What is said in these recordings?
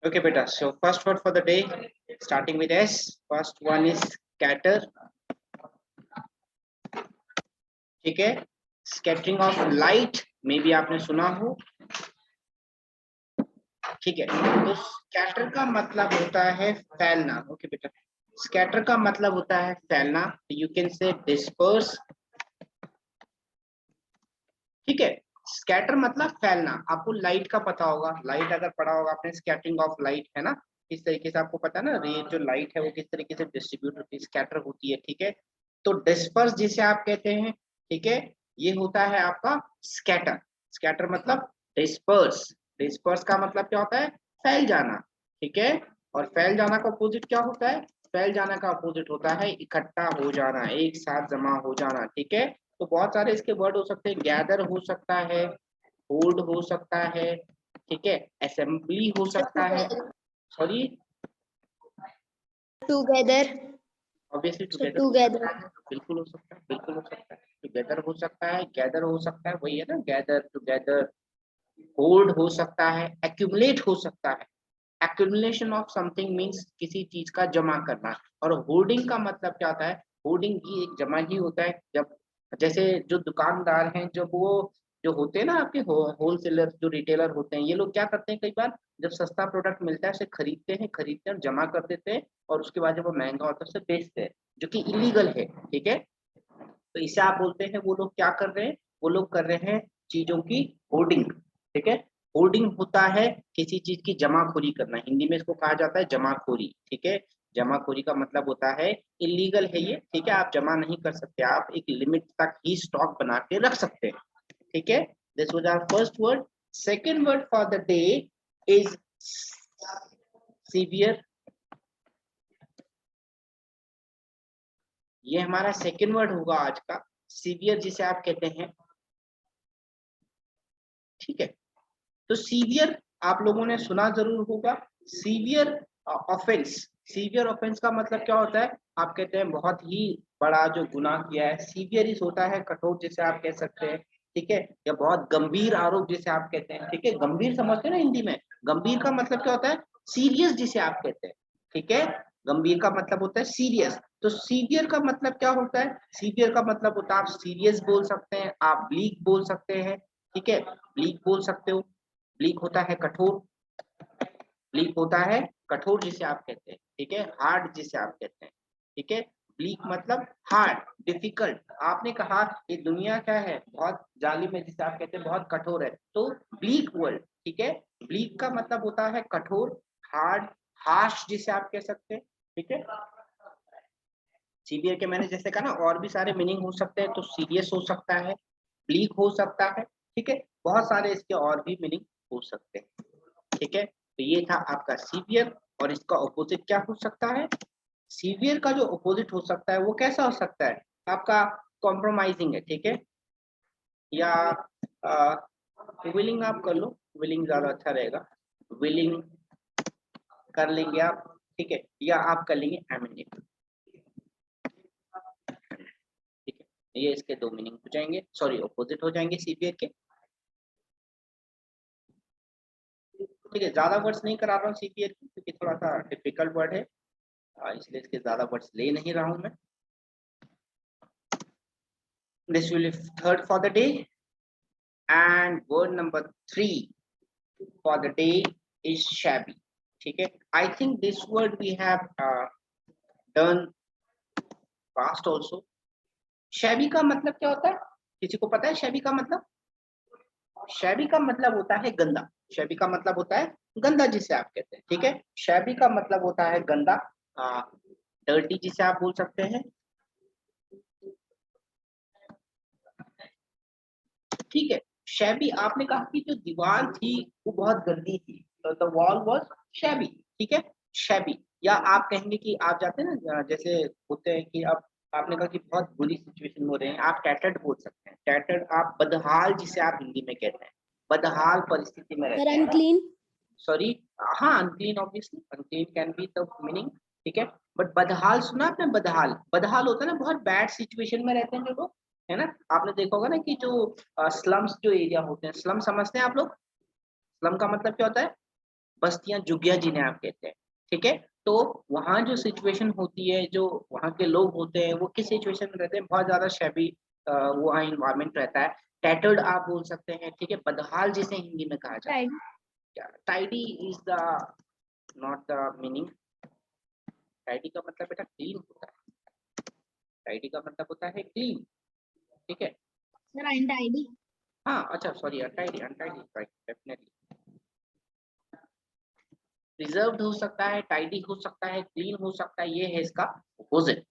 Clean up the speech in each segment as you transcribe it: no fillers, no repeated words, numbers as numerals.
Okay, beta. So first word for the day, starting with S. First one is scatter. ठीक है, scattering of light मे भी आपने सुना हो। ठीक है, तो स्कैटर का मतलब होता है फैलना। ओके बेटा, स्कैटर का मतलब होता है फैलना। यू कैन से डिस्पर्स। ठीक है, स्कैटर मतलब फैलना। आपको लाइट का पता होगा, लाइट अगर पढ़ा होगा आपने, स्कैटरिंग ऑफ लाइट है ना, किस तरीके से आपको पता है ना, रे जो लाइट है वो किस तरीके से डिस्ट्रीब्यूट होती है, स्कैटर होती है। ठीक है, तो डिस्पर्स जिसे आप कहते हैं, ठीक है, ये होता है आपका स्कैटर। स्कैटर मतलब डिस्पर्स। डिस्पर्स का मतलब क्या होता है, फैल जाना। ठीक है, और फैल जाना का अपोजिट क्या होता है, फैल जाना का अपोजिट होता है इकट्ठा हो जाना, एक साथ जमा हो जाना। ठीक है, तो बहुत सारे इसके वर्ड हो सकते हैं, गैदर हो सकता है, होल्ड हो सकता है, ठीक है, असेंबली हो सकता है, सॉरी टुगेदर, ऑब्वियसली टुगेदर हो टुगेदर, सकता है, बिल्कुल हो सकता है, बिल्कुल हो सकता है, टुगेदर हो सकता है, गैदर हो सकता है, वही है ना, गैदर टुगेदर। होल्ड हो सकता है, एक्यूमुलेट हो सकता है। एक्यूमुलेशन ऑफ समथिंग मींस किसी चीज का जमा करना। और होर्डिंग का मतलब क्या होता है, होर्डिंग भी एक जमा ही होता है। जब जैसे जो दुकानदार हैं, जब वो जो होते हैं ना आपके होलसेलर, जो रिटेलर होते हैं, ये लोग क्या करते हैं, कई बार जब सस्ता प्रोडक्ट मिलता है उसे खरीदते हैं और जमा कर देते हैं, और उसके बाद जब वो महंगा होता है उसे बेचते हैं, जो कि इलीगल है। ठीक है, तो इसे आप बोलते हैं, वो लोग क्या कर रहे हैं, वो लोग कर रहे हैं चीजों की होर्डिंग। ठीक है, होर्डिंग होता है किसी चीज की जमाखोरी करना, हिंदी में इसको कहा जाता है जमाखोरी। ठीक है, जमाखोरी का मतलब होता है इलीगल है ये। ठीक है, आप जमा नहीं कर सकते, आप एक लिमिट तक ही स्टॉक बना के रख सकते हैं। ठीक है, this was our first word. Second word for the day is severe. ये हमारा सेकंड वर्ड होगा आज का, सीवियर जिसे आप कहते हैं। ठीक है, तो सीवियर आप लोगों ने सुना जरूर होगा, सीवियर ऑफेंस। सीवियर ऑफेंस का मतलब क्या होता है, आप कहते हैं बहुत ही बड़ा जो गुनाह किया है। सीवियर इस होता है कठोर जिसे आप कह सकते हैं। ठीक है, या बहुत गंभीर आरोप जिसे आप कहते हैं। ठीक है, गंभीर समझते हैं ना हिंदी में, गंभीर का मतलब क्या होता है, सीरियस जिसे आप कहते हैं। ठीक है, गंभीर का मतलब होता है सीरियस। तो सीवियर का मतलब क्या होता है, सीवियर का मतलब होता है, आप सीरियस बोल सकते हैं, आप ब्लीक बोल सकते हैं। ठीक है, ब्लीक बोल सकते हो। ब्लीक होता है कठोर, ब्लीक होता है कठोर जिसे आप कहते हैं। ठीक है, हार्ड जिसे आप कहते हैं। ठीक है, ब्लीक मतलब हार्ड, डिफिकल्ट। आपने कहा ये दुनिया क्या है, बहुत जालिम है जिसे आप कहते हैं, बहुत कठोर है, तो ब्लीक वर्ल्ड। ठीक है, ब्लीक का मतलब होता है कठोर, हार्ड, हार्श जिसे आप कह सकते हैं। ठीक है, सीवियर के मैंने जैसे कहा ना, और भी सारे मीनिंग हो सकते हैं, तो सीरियस हो सकता है, ब्लीक हो सकता है। ठीक है, बहुत सारे इसके और भी मीनिंग हो सकते हैं। ठीक है, तो ये था आपका सीवियर, और इसका ऑपोजिट क्या हो सकता है, सीवियर का जो ऑपोजिट हो सकता है वो कैसा हो सकता है आपका, कॉम्प्रोमाइजिंग है। ठीक है, या विलिंग आप कर लो, विलिंग ज्यादा अच्छा रहेगा, विलिंग कर लेंगे आप। ठीक है, या आप कर लेंगे एमिनेट। ठीक है, ये इसके दो मीनिंग हो जाएंगे, सॉरी ऑपोजिट हो जाएंगे सीवियर के। ठीक है, ज्यादा वर्ड्स नहीं करा रहा हूँ सीवियर की, क्योंकि थोड़ा सा डिफिकल्ट वर्ड है, इसलिए इसके ज्यादा वर्ड्स ले नहीं रहा हूँ मैं। This will be third for the day, and word number 3 for the day is shabby. ठीक है, I think this word we have done past also. shabby का मतलब क्या होता है, किसी को पता है shabby का मतलब, shabby का मतलब होता है गंदा। shabby का मतलब होता है गंदा जिसे आप कहते हैं। ठीक है, shabby का मतलब होता है गंदा, डर्टी जिसे आप बोल सकते हैं। ठीक है, शैबी, आपने कहा कि जो दीवार थी वो बहुत गंदी थी, तो द वॉल वाज शैबी। ठीक है, शैबी, या आप कहेंगे कि आप जाते हैं ना, जैसे होते हैं कि अब आपने कहा कि बहुत बुरी सिचुएशन हो रहे हैं, आप टैटर्ड बोल सकते हैं। टैटर्ड आप बदहाल जिसे आप हिंदी में कहते हैं, बदहाल परिस्थिति में रहते हैं। अनक्लीन, सॉरी, हाँ unclean, obviously unclean can be the meaning. ठीक है, बट बदहाल सुना आपने, बदहाल, बदहाल होता है ना, बहुत बैड सिचुएशन में रहते हैं जो लोग, है ना। आपने देखा होगा ना कि जो स्लम्स जो एरिया होते हैं, स्लम समझते हैं आप लोग, स्लम का मतलब क्या होता है, बस्तियां, झुग्गियां जिन्हें आप कहते हैं, ठीक है। तो वहाँ जो सिचुएशन होती है, जो वहाँ के लोग होते हैं वो किस सिचुएशन में रहते हैं, बहुत ज्यादा शैबी वहाँ इन्वायरमेंट रहता है। टैटर्ड आप बोल सकते हैं, ठीक है, बदहाल जिसे हिंदी में कहा जाता है। Tidy is the not the meaning. Tidy का मतलब बेटा क्लीन होता है, टाइडी का मतलब होता है क्लीन, ठीक है। Sir untidy. हाँ अच्छा sorry, untidy, untidy right, definitely. Preserved हो सकता है, टाइडी हो सकता है, क्लीन हो सकता है, ये है इसका opposite.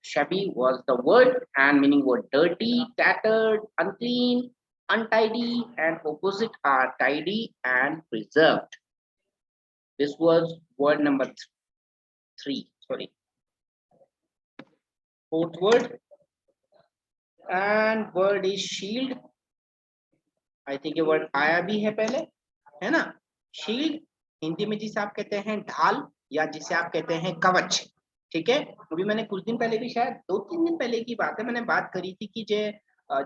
Shabby was the word and meaning were dirty, tattered, unclean, untidy, and opposite are tidy and preserved. This was word number 3. Sorry. Fourth word, and word is shield. I think ये word आया भी है पहले, है ना। Shield Hindi में जिसे आप कहते हैं ढाल, या जिसे आप कहते हैं कवच, ठीक है। अभी मैंने कुछ दिन पहले भी, शायद 2-3 दिन पहले की बात है, मैंने बात करी थी कि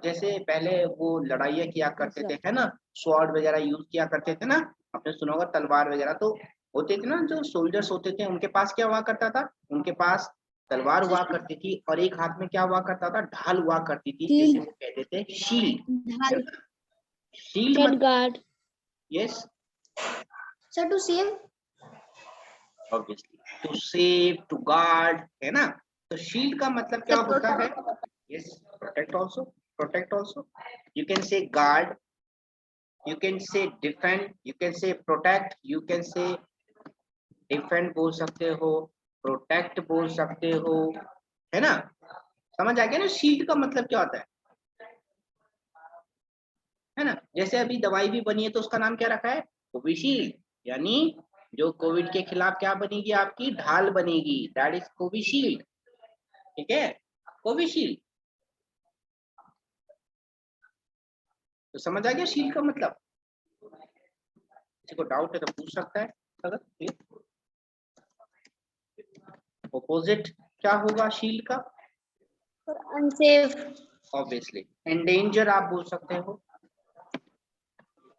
जैसे पहले वो लड़ाइयाँ किया करते थे, है ना, स्वॉर्ड वगैरह यूज किया करते थे ना, आपने सुना होगा तलवार वगैरह, तो होते थे ना जो सोल्जर्स होते थे, उनके पास क्या हुआ करता था, उनके पास तलवार हुआ करती थी और एक हाथ में क्या हुआ करता था, ढाल हुआ करती थी, जिसे वो कहते थे शील्ड। शील्ड मतलब yes sir to save, obviously to save, to guard, है ना। तो शील्ड का मतलब क्या होता है, yes protect also, protect also, you can say guard, you can say defend, you can say protect, you can say defend बोल सकते हो, प्रोटेक्ट बोल सकते हो, है ना। समझ आ गया ना शील्ड का मतलब क्या होता है ना। जैसे अभी दवाई भी बनी है तो उसका नाम क्या रखा है, कोविशील्ड, यानी जो कोविड के खिलाफ क्या बनेगी, आपकी ढाल बनेगी, दैट इज कोविशील्ड, ठीक है, कोविशील्ड। तो समझ आ गया शील्ड का मतलब। किसी को डाउट है तो पूछ सकता है अगर। ऑपोजिट क्या होगा शील्ड का, अनसेफ, ऑब्वियसली एंडेंजर आप बोल सकते हो,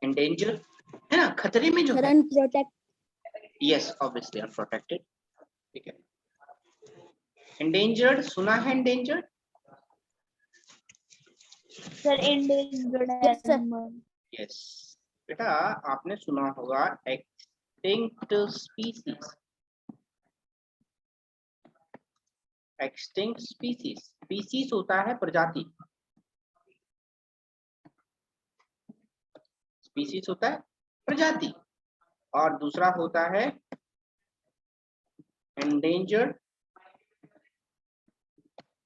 एंडेंजर है ना, खतरे में जो है, अनप्रोटेक्ट, यस ऑब्वियसली अनप्रोटेक्टेड, ठीक है। एंडेंजर्ड सुना है, एंडेंजर्ड सर एंडेंजर्ड, यस बेटा, आपने सुना होगा extinct species, extinct species, species होता है प्रजाति, स्पीसीज होता है प्रजाति, और दूसरा होता है एंडेंजर्ड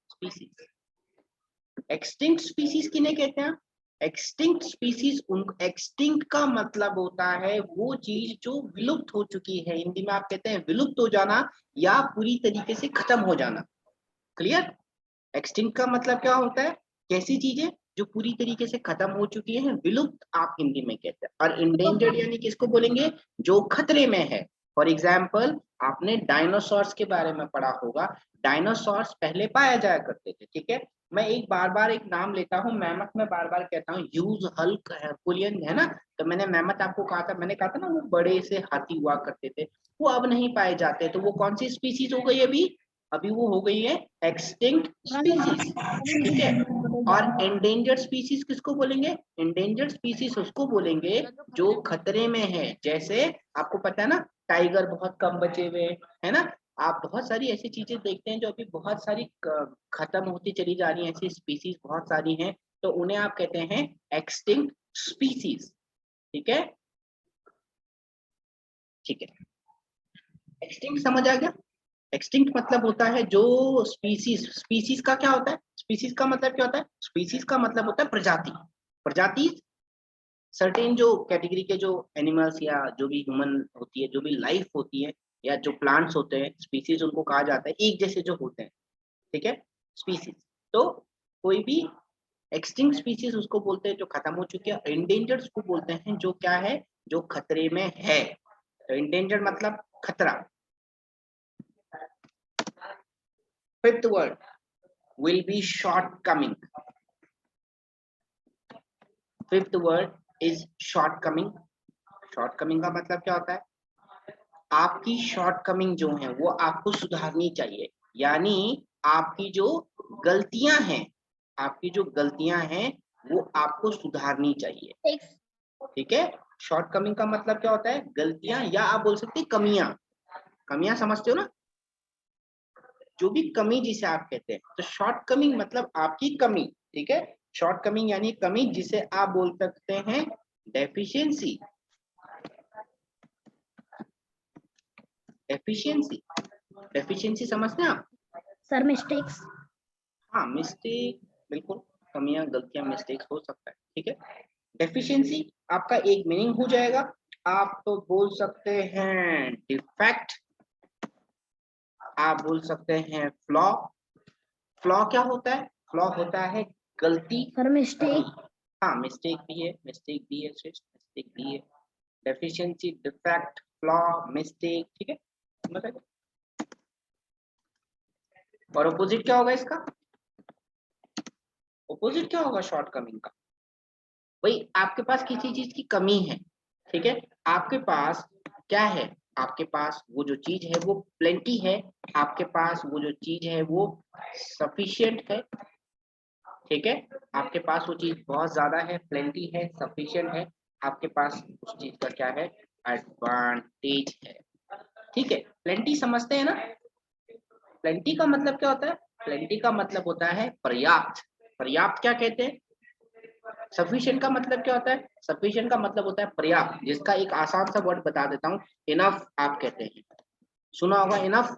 स्पीसीज। एक्सटिंक्ट स्पीसीज किन्हें कहते हैं, एक्सटिंक्ट स्पीसीज, उन एक्सटिंक्ट का मतलब होता है वो चीज जो विलुप्त हो चुकी है, हिंदी में आप कहते हैं विलुप्त हो जाना या पूरी तरीके से खत्म हो जाना, क्लियर। एक्सटिंक्ट का मतलब क्या होता है, कैसी चीजें जो पूरी तरीके से खत्म हो चुकी है, विलुप्त आप हिंदी में कहते हैं। और इंडेंजर्ड यानी किसको बोलेंगे, जो खतरे में है। फॉर एग्जाम्पल आपने डायनासोर्स के बारे में पढ़ा होगा, डायनासोर्स पहले पाया जाया करते थे, ठीक है। मैं एक बार बार एक नाम लेता हूँ, मैमथ में बार बार कहता हूँ, ह्यूज, हल्क, हरकुलियन, है ना। तो मैंने मैमथ आपको कहा था, मैंने कहा था ना वो बड़े से हाथी हुआ करते थे, वो अब नहीं पाए जाते, तो वो कौन सी स्पीसीज हो गई अभी, अभी वो हो गई है एक्सटिंक्ट स्पीसीज, ठीक है। और एंडेंजर्ड स्पीसीज किसको बोलेंगे, एंडेंजर्ड स्पीसीज उसको बोलेंगे जो खतरे में है। जैसे आपको पता है ना, टाइगर बहुत कम बचे हुए है ना, आप बहुत सारी ऐसी चीजें देखते हैं जो अभी बहुत सारी खत्म होती चली जा रही हैं, ऐसी स्पीसीज बहुत सारी हैं, तो उन्हें आप कहते हैं एक्सटिंक्ट स्पीसीज, ठीक है, ठीक है। एक्सटिंक्ट समझ आ गया। एक्सटिंक्ट मतलब होता है जो स्पीसीज, स्पीसीज का क्या होता है, स्पीसीज का मतलब क्या होता है, स्पीसीज का मतलब होता है प्रजाति, प्रजाति सर्टेन जो कैटेगरी के जो एनिमल्स या जो भी ह्यूमन होती है, जो भी लाइफ होती है, या जो प्लांट्स होते हैं, स्पीसीज उनको कहा जाता है, एक जैसे जो होते हैं, ठीक है, स्पीसीज। तो कोई भी एक्सटिंक्ट स्पीसीज उसको बोलते हैं जो खत्म हो चुकी है, एंडेंजर्ड उसको बोलते हैं जो क्या है, जो खतरे में है। तो एंडेंजर्ड मतलब खतरा। Fifth word will be shortcoming. Fifth word is shortcoming. Shortcoming का मतलब क्या होता है, आपकी शॉर्टकमिंग जो है वो आपको सुधारनी चाहिए, यानी आपकी जो गलतियां हैं, आपकी जो गलतियां हैं वो आपको सुधारनी चाहिए। ठीक है, शॉर्टकमिंग का मतलब क्या होता है? गलतियां, या आप बोल सकते हैं कमियां। कमियां समझते हो ना, जो भी कमी जिसे आप कहते हैं, तो शॉर्टकमिंग मतलब आपकी कमी। ठीक है, शॉर्टकमिंग यानी कमी, जिसे आप बोल सकते हैं डेफिशिएंसी। एफिशिएंसी, डेफिशिएंसी समझते हैं आप? Sir mistakes. हाँ, मिस्टेक, बिल्कुल, कमियां, गलतियां, मिस्टेक्स हो सकता है। ठीक है, डेफिशिएंसी आपका एक मीनिंग हो जाएगा। आप तो बोल सकते हैं डिफेक्ट, आप बोल सकते हैं फ्लॉ। फ्लॉ क्या होता है? फ्लॉ होता है गलती। Sir mistake. हाँ, मिस्टेक भी है, मिस्टेक भी है, मिस्टेक भी है। Deficiency, defect, flaw, mistake. ठीक है, समझ आया? और अपोजिट क्या होगा इसका? अपोजिट क्या होगा शॉर्टकमिंग का? भाई आपके पास किसी चीज की कमी है, ठीक है, आपके पास क्या है? आपके पास वो जो चीज है वो प्लेंटी है, आपके पास वो जो चीज है वो सफिशिएंट है। ठीक है, आपके पास वो चीज बहुत ज्यादा है, प्लेंटी है, सफिशिएंट है, आपके पास उस चीज का क्या है? एडवांटेज है। ठीक है, प्लेंटी समझते हैं ना? प्लेंटी का मतलब क्या होता है? प्लेंटी का मतलब होता है पर्याप्त। पर्याप्त क्या कहते हैं? सफिशिएंट का मतलब क्या होता है? सफिशिएंट का मतलब होता है पर्याप्त, जिसका एक आसान सा वर्ड बता देता हूँ, इनफ आप कहते हैं। सुना होगा इनफ।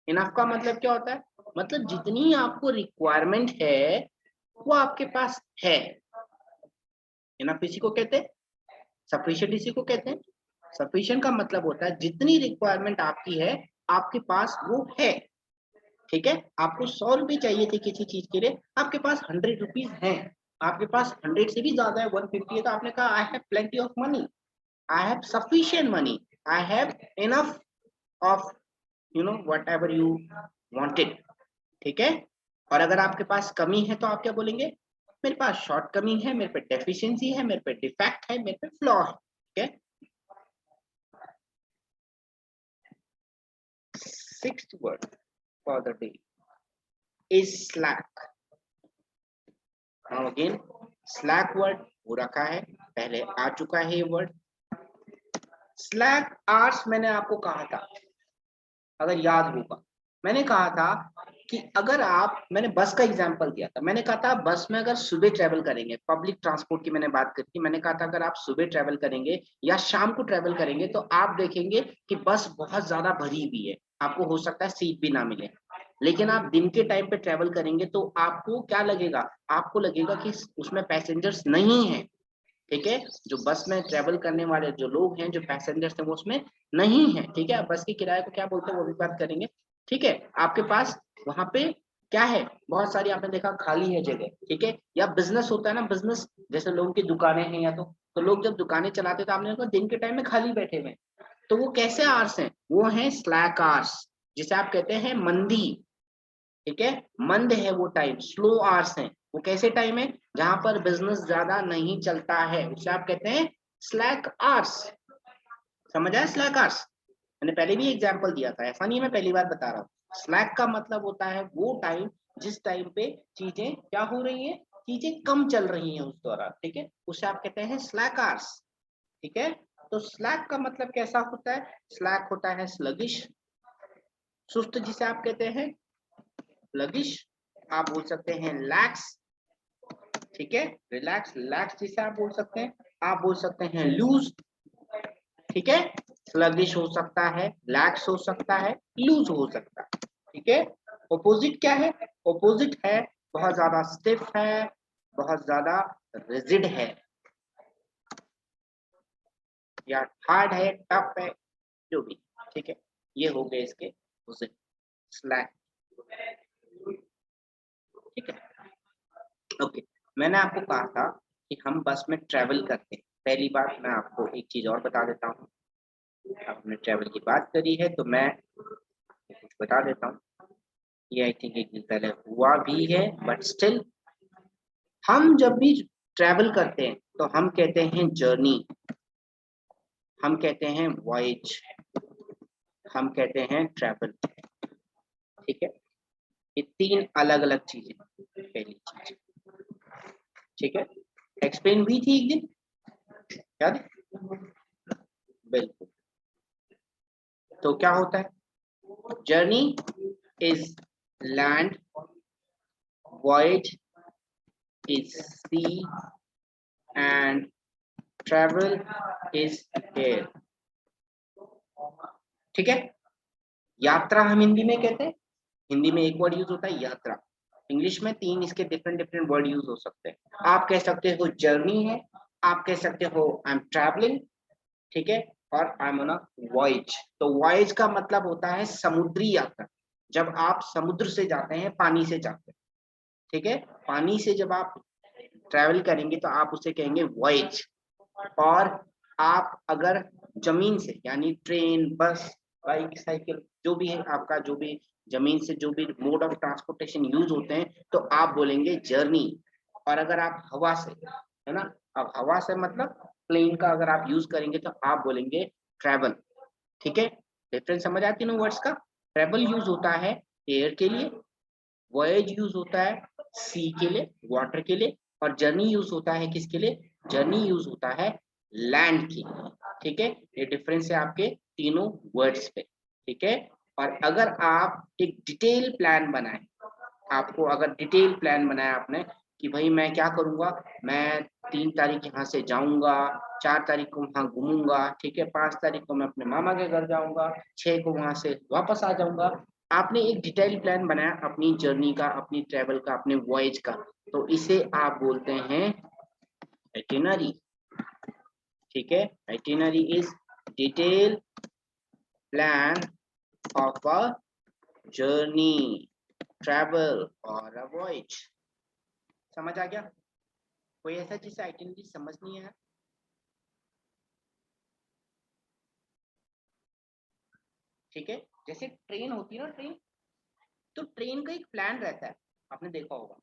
इनफ का मतलब क्या होता है? मतलब जितनी आपको रिक्वायरमेंट है वो आपके पास है। इनफ इसी को कहते हैं, सफिशिएंट इसी को कहते हैं। सफिशिएंट का मतलब होता है जितनी रिक्वायरमेंट आपकी है आपके पास वो है। ठीक है, आपको 100 रुपए चाहिए थे किसी चीज के लिए, आपके पास 100 रुपीज हैं, आपके पास 100 से भी ज्यादा है, 150 है, तो आपने कहा I have plenty of money, I have sufficient money, I have enough of what ever you wanted. ठीक है, और अगर आपके पास कमी है तो आप क्या बोलेंगे? मेरे पास शॉर्ट कमी है, मेरे पे डेफिशिएंसी है, मेरे पे डिफेक्ट है, मेरे पे फ्लॉ है। ठीक है, sixth word for the day is slack. Now again slack word हो रखा है, पहले आ चुका है ये वर्ड। स्लैक आवर्स मैंने आपको कहा था, अगर याद होगा, मैंने कहा था कि अगर आप, मैंने बस का एग्जांपल दिया था, मैंने कहा था बस में अगर सुबह ट्रेवल करेंगे, पब्लिक ट्रांसपोर्ट की मैंने बात करी थी, मैंने कहा था अगर आप सुबह ट्रेवल करेंगे या शाम को ट्रेवल करेंगे तो आप देखेंगे कि बस बहुत ज्यादा भरी हुई है, आपको हो सकता है सीट भी ना मिले। लेकिन आप दिन के टाइम पे ट्रेवल करेंगे तो आपको क्या लगेगा? आपको लगेगा कि उसमें पैसेंजर्स नहीं है। ठीक है, जो बस में ट्रेवल करने वाले जो लोग हैं, जो पैसेंजर्स हैं, वो उसमें नहीं है। ठीक है, बस के किराए को क्या बोलते हैं वो भी बात करेंगे। ठीक है, आपके पास वहां पे क्या है? बहुत सारी आपने देखा खाली है जगह। ठीक है, या बिजनेस होता है ना, बिजनेस जैसे लोगों की दुकानें हैं, या तो लोग जब दुकानें चलाते तो आपने देखा दिन के टाइम में खाली बैठे हुए, तो वो कैसे आवर्स हैं? वो हैं स्लैक आवर्स, जिसे आप कहते हैं मंदी। ठीक है, मंद है वो टाइम, स्लो आवर्स हैं। वो कैसे टाइम है? जहां पर बिजनेस ज्यादा नहीं चलता है, उसे आप कहते हैं स्लैक आवर्स। समझ आया स्लैक आवर्स? मैंने पहले भी एग्जांपल दिया था, ऐसा नहीं है मैं पहली बार बता रहा हूँ। स्लैक का मतलब होता है वो टाइम जिस टाइम पे चीजें क्या हो रही है, चीजें कम चल रही हैं उस दौरान। ठीक है, उसे आप कहते हैं स्लैक आवर्स। ठीक है, तो स्लैक का मतलब कैसा होता है? स्लैक होता है स्लगिश, सुस्त, जिसे आप कहते हैं स्लगिश। आप बोल सकते हैं लैक्स। ठीक है, रिलैक्स, रिलैक्स जिसे आप बोल सकते हैं, आप बोल सकते हैं लूज। ठीक है, स्लगिश हो सकता है, लैक्स हो सकता है, लूज हो सकता है। ठीक है, ऑपोजिट क्या है? ऑपोजिट है बहुत ज्यादा स्टिफ है, बहुत ज्यादा रिजिड है, या हार्ड है, टफ है, जो भी। ठीक है, ये हो गए इसके ऑपोजिट, स्लैक। ठीक है, ओके, मैंने आपको कहा था कि हम बस में ट्रेवल करते हैं। पहली बात मैं आपको एक चीज और बता देता हूँ, आपने ट्रेवल की बात करी है तो मैं कुछ बता देता हूँ। ये आई थिंक एक दिन पहले हुआ भी है, बट स्टिल, हम जब भी ट्रेवल करते हैं तो हम कहते हैं जर्नी, हम कहते हैं वॉयज, हम कहते हैं ट्रैवल। ठीक है, ये तीन अलग अलग चीजें। पहली चीज, ठीक है, एक्सप्लेन हुई थी एक दिन, याद है? बिल्कुल। तो क्या होता है, journey is land, voyage is sea and travel is air. ठीक है, यात्रा हम हिंदी में कहते हैं, हिंदी में एक वर्ड यूज होता है यात्रा, इंग्लिश में तीन इसके डिफरेंट डिफरेंट वर्ड यूज हो सकते हैं। आप कह सकते हो जर्नी है, आप कह सकते हो आई एम ट्रैवलिंग, ठीक है, और I am on a voyage. तो वॉयज का मतलब होता है समुद्री यात्रा, जब आप समुद्र से जाते हैं, पानी से जाते हैं। ठीक है, पानी से जब आप ट्रैवल करेंगे तो आप उसे कहेंगे वॉयज। और आप अगर जमीन से, यानी ट्रेन, बस, बाइक, साइकिल, जो भी है आपका, जो भी जमीन से जो भी मोड ऑफ ट्रांसपोर्टेशन यूज होते हैं, तो आप बोलेंगे जर्नी। और अगर आप हवा से, है ना, अब हवा से मतलब प्लेन का अगर आप यूज करेंगे तो आप बोलेंगे ट्रैवल। ठीक है, डिफरेंस समझ आती है ना वर्ड्स का। ट्रैवल यूज होता है एयर के लिए, वॉयज यूज होता है सी के लिए, वाटर के लिए, और जर्नी यूज होता है किसके लिए, जर्नी यूज होता है लैंड के लिए। ठीक है, ये डिफरेंस है आपके तीनों वर्ड्स पे। ठीक है, और अगर आप एक डिटेल प्लान बनाए, आपको अगर डिटेल प्लान बनाया आपने कि भाई मैं क्या करूंगा, मैं 3 तारीख यहाँ से जाऊंगा, 4 तारीख को वहां घूमूंगा, ठीक है, 5 तारीख को मैं अपने मामा के घर जाऊंगा, 6 को वहां से वापस आ जाऊंगा। आपने एक डिटेल प्लान बनाया अपनी जर्नी का, अपनी ट्रेवल का, अपने वॉयज का, तो इसे आप बोलते हैं आइटिनरी। ठीक है, itinerary is detail plan of a journey, travel और अ वॉयज। समझ आ गया? कोई ऐसा जिसे आइटिनरी समझ नहीं है? ठीक है, जैसे ट्रेन होती है ना, ट्रेन, तो ट्रेन का एक प्लान रहता है, आपने देखा होगा,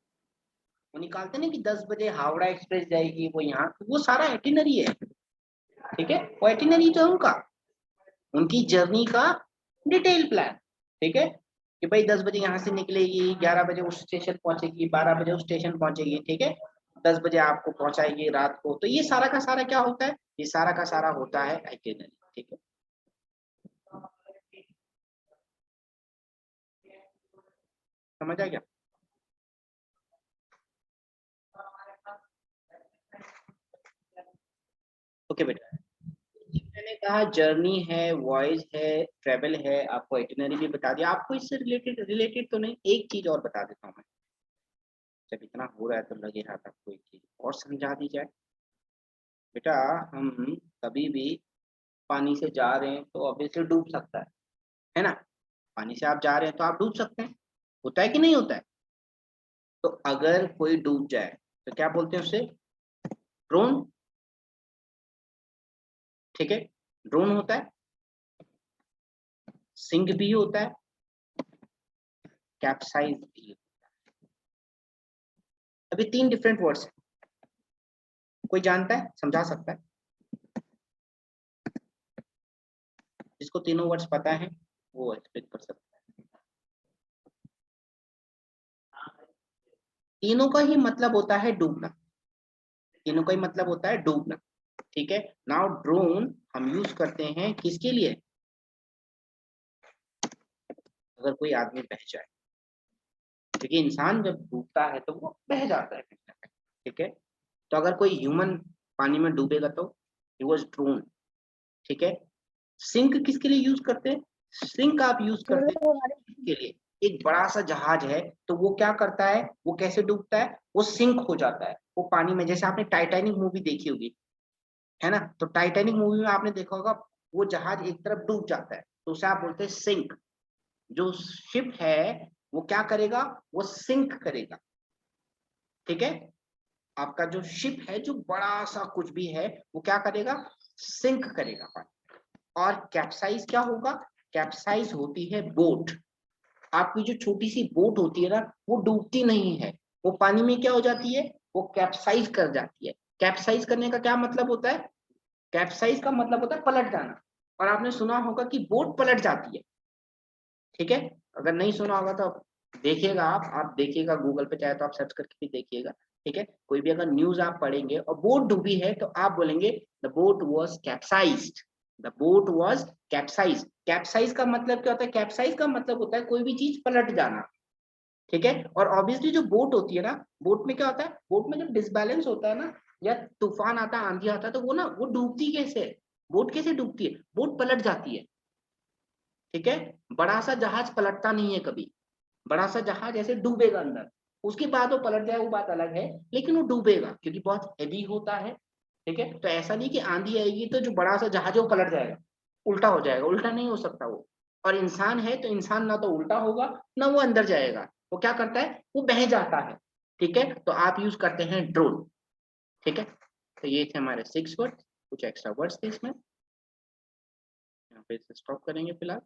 वो निकालते ना कि 10 बजे हावड़ा एक्सप्रेस जाएगी, वो यहाँ, वो सारा आइटिनरी है। ठीक है, वो आइटिनरी तो है उनका, उनकी जर्नी का डिटेल प्लान। ठीक है, कि भाई 10 बजे यहाँ से निकलेगी, 11 बजे उस स्टेशन पहुंचेगी, 12 बजे उस स्टेशन पहुंचेगी, ठीक है, 10 बजे आपको पहुंचाएगी रात को। तो ये सारा का सारा क्या होता है, ये सारा का सारा होता है आइटिनरी। ठीक है, समझ आ गया? ओके बेटा, मैंने कहा जर्नी है, वॉयज है, ट्रेवल है, आपको आइटिनरी भी बता दिया। आपको इससे रिलेटेड रिलेटेड तो नहीं, एक चीज और बता देता हूँ मैं, जब इतना हो रहा है तो लगे हाथ आपको एक चीज और समझा दी जाए। बेटा, हम कभी भी पानी से जा रहे हैं तो ऑब्वियसली डूब सकता है ना? पानी से आप जा रहे हैं तो आप डूब सकते हैं, होता है कि नहीं होता है? तो अगर कोई डूब जाए तो क्या बोलते हैं उसे, ड्रोन। ठीक है, ड्रोन होता है, सिंक भी होता है, कैप्साइज भी। अभी 3 डिफरेंट वर्ड्स हैं, कोई जानता है, समझा सकता है? जिसको तीनों वर्ड्स पता है वो एक्सप्लेन कर सकता है। तीनों का ही मतलब होता है डूबना, तीनों का ही मतलब होता है डूबना। ठीक है, नाउ ड्रोन हम यूज करते हैं किसके लिए, अगर कोई आदमी बह जाए, क्योंकि इंसान जब डूबता है तो वो बह जाता है कहीं ना कहीं। ठीक है, तो अगर कोई ह्यूमन पानी में डूबेगा तो ही वाज ड्रोन। ठीक है, सिंक किसके लिए यूज करते हैं, सिंक आप यूज करते हैं के लिए, एक बड़ा सा जहाज है तो वो क्या करता है, वो कैसे डूबता है, वो सिंक हो जाता है, वो पानी में। जैसे आपने टाइटैनिक मूवी देखी होगी, है ना, तो टाइटैनिक मूवी में आपने देखा होगा वो जहाज एक तरफ डूब जाता है तो उसे आप बोलते हैं सिंक। जो शिप है वो क्या करेगा, वो सिंक करेगा। ठीक है, आपका जो शिप है, जो बड़ा सा कुछ भी है, वो क्या करेगा, सिंक करेगा पानी। और कैप्साइज क्या होगा, कैप्साइज होती है बोट। आपकी जो छोटी सी बोट होती है ना, वो डूबती नहीं है, वो पानी में क्या हो जाती है, वो कैप्साइज कर जाती है। कैप्साइज करने का क्या मतलब होता है, कैप्साइज का मतलब होता है पलट जाना, और आपने सुना होगा कि बोट पलट जाती है, ठीक है। अगर नहीं सुना होगा तो देखिएगा, आप देखिएगा गूगल पे, चाहे तो आप सर्च करके भी देखिएगा, ठीक है। कोई भी अगर न्यूज आप पढ़ेंगे और बोट डूबी है तो आप बोलेंगे the boat was capsized, the boat was capsized. Capsize का मतलब क्या होता है? कैप्साइज का मतलब होता है कोई भी चीज पलट जाना, ठीक है। और ऑब्वियसली जो बोट होती है ना, बोट में क्या होता है? बोट में जब डिसबैलेंस होता है ना, या तूफान आता है, आंधी आता है, तो वो ना वो डूबती कैसे है? बोट कैसे डूबती है? बोट पलट जाती है, ठीक है। बड़ा सा जहाज पलटता नहीं है कभी, बड़ा सा जहाज ऐसे डूबेगा अंदर, उसके बाद वो पलट जाए वो बात अलग है, लेकिन वो डूबेगा क्योंकि बहुत हेवी होता है, ठीक है। तो ऐसा नहीं कि आंधी आएगी तो जो बड़ा सा जहाज है वो पलट जाएगा, उल्टा हो जाएगा, उल्टा नहीं हो सकता वो। और इंसान है तो इंसान ना तो उल्टा होगा ना वो अंदर जाएगा, वो क्या करता है? वो बह जाता है, ठीक है। तो आप यूज करते हैं ड्रोन, ठीक है। तो ये थे हमारे 6 वर्ड, कुछ एक्स्ट्रा वर्ड्स थे इसमें, यहाँ पे स्टॉप करेंगे फिलहाल।